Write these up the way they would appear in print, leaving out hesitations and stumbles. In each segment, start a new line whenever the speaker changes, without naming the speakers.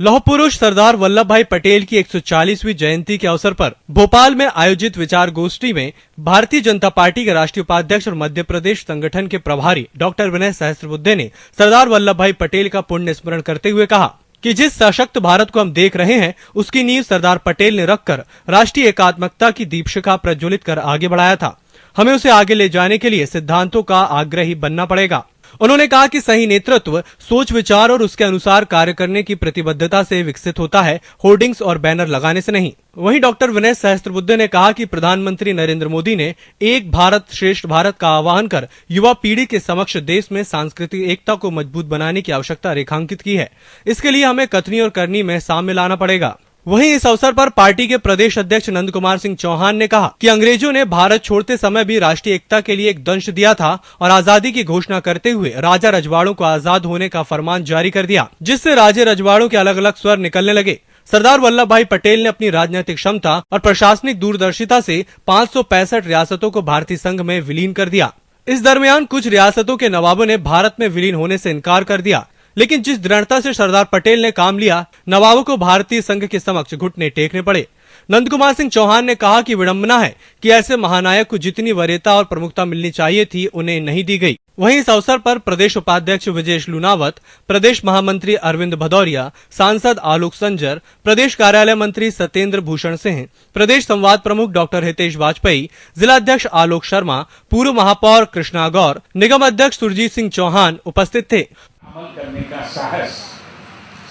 लौह पुरुष सरदार वल्लभ भाई पटेल की 140वीं जयंती के अवसर पर भोपाल में आयोजित विचार गोष्ठी में भारतीय जनता पार्टी के राष्ट्रीय उपाध्यक्ष और मध्य प्रदेश संगठन के प्रभारी डॉक्टर विनय सहस्त्रबुद्धे ने सरदार वल्लभ भाई पटेल का पुण्य स्मरण करते हुए कहा कि जिस सशक्त भारत को हम देख रहे हैं उसकी नींव सरदार पटेल ने रखकर राष्ट्रीय एकात्मकता की दीपशिखा प्रज्वलित कर आगे बढ़ाया था। हमें उसे आगे ले जाने के लिए सिद्धांतों का आग्रही बनना पड़ेगा। उन्होंने कहा कि सही नेतृत्व सोच विचार और उसके अनुसार कार्य करने की प्रतिबद्धता से विकसित होता है, होर्डिंग्स और बैनर लगाने से नहीं। वहीं डॉक्टर विनय सहस्त्रबुद्धे ने कहा कि प्रधानमंत्री नरेंद्र मोदी ने एक भारत श्रेष्ठ भारत का आह्वान कर युवा पीढ़ी के समक्ष देश में सांस्कृतिक एकता को मजबूत बनाने की आवश्यकता रेखांकित की है। इसके लिए हमें कथनी और करनी में साम्य लाना पड़ेगा। वहीं इस अवसर पर पार्टी के प्रदेश अध्यक्ष नंद कुमार सिंह चौहान ने कहा कि अंग्रेजों ने भारत छोड़ते समय भी राष्ट्रीय एकता के लिए एक दंश दिया था और आजादी की घोषणा करते हुए राजा रजवाड़ों को आजाद होने का फरमान जारी कर दिया, जिससे राजे रजवाड़ों के अलग अलग स्वर निकलने लगे। सरदार वल्लभ भाई पटेल ने अपनी राजनीतिक क्षमता और प्रशासनिक दूरदर्शिता से 565 रियासतों को भारतीय संघ में विलीन कर दिया। इस दरमियान कुछ रियासतों के नवाबों ने भारत में विलीन होने से इनकार कर दिया, लेकिन जिस दृढ़ता से सरदार पटेल ने काम लिया, नवाबों को भारतीय संघ के समक्ष घुटने टेकने पड़े। नंद कुमार सिंह चौहान ने कहा कि विडंबना है कि ऐसे महानायक को जितनी वरीयता और प्रमुखता मिलनी चाहिए थी उन्हें नहीं दी गई। वहीं इस अवसर पर प्रदेश उपाध्यक्ष विजेश लूनावत, प्रदेश महामंत्री अरविंद भदौरिया, सांसद आलोक संजर, प्रदेश कार्यालय मंत्री सत्येंद्र भूषण सिंह, प्रदेश संवाद प्रमुख डॉक्टर हितेश वाजपेयी, जिलाध्यक्ष आलोक शर्मा, पूर्व महापौर कृष्णा गौर, निगम अध्यक्ष सुरजीत सिंह चौहान उपस्थित थे।
अमल करने का साहस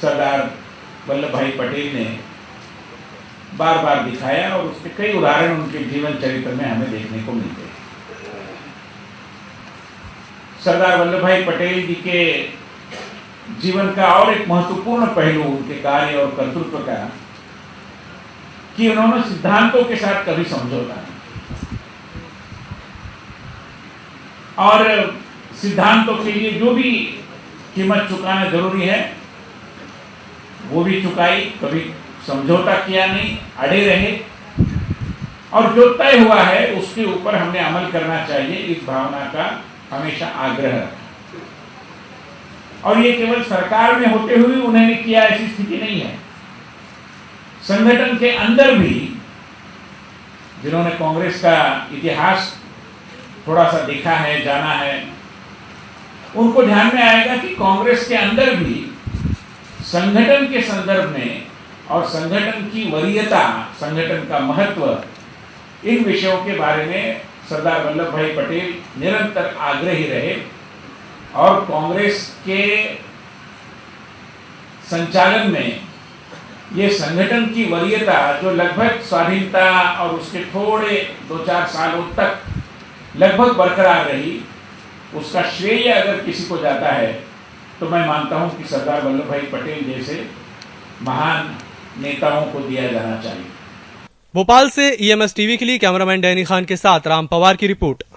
सरदार वल्लभ भाई पटेल ने बार बार दिखाया और उसके कई उदाहरण उनके जीवन चरित्र में हमें देखने को मिलते हैं। सरदार वल्लभ भाई पटेल जी के जीवन का और एक महत्वपूर्ण पहलू उनके कार्य और कर्तृत्व का कि उन्होंने सिद्धांतों के साथ कभी समझौता नहीं और सिद्धांतों के लिए जो भी कीमत चुकाना जरूरी है वो भी चुकाई, कभी समझौता किया नहीं, अड़े रहे और जो तय हुआ है उसके ऊपर हमने अमल करना चाहिए, इस भावना का हमेशा आग्रह। और ये केवल सरकार में होते हुए उन्होंने किया, ऐसी स्थिति नहीं है। संगठन के अंदर भी जिन्होंने कांग्रेस का इतिहास थोड़ा सा देखा है, जाना है, उनको ध्यान में आएगा कि कांग्रेस के अंदर भी संगठन के संदर्भ में और संगठन की वरीयता, संगठन का महत्व, इन विषयों के बारे में सरदार वल्लभ भाई पटेल निरंतर आग्रही रहे और कांग्रेस के संचालन में ये संगठन की वरीयता जो लगभग स्वाधीनता और उसके थोड़े 2-4 सालों तक लगभग बरकरार रही, उसका श्रेय अगर किसी को जाता है तो मैं मानता हूं कि सरदार वल्लभ भाई पटेल जैसे महान नेताओं को दिया जाना चाहिए।
भोपाल से EMS टीवी के लिए कैमरामैन डैनी खान के साथ राम पवार की रिपोर्ट।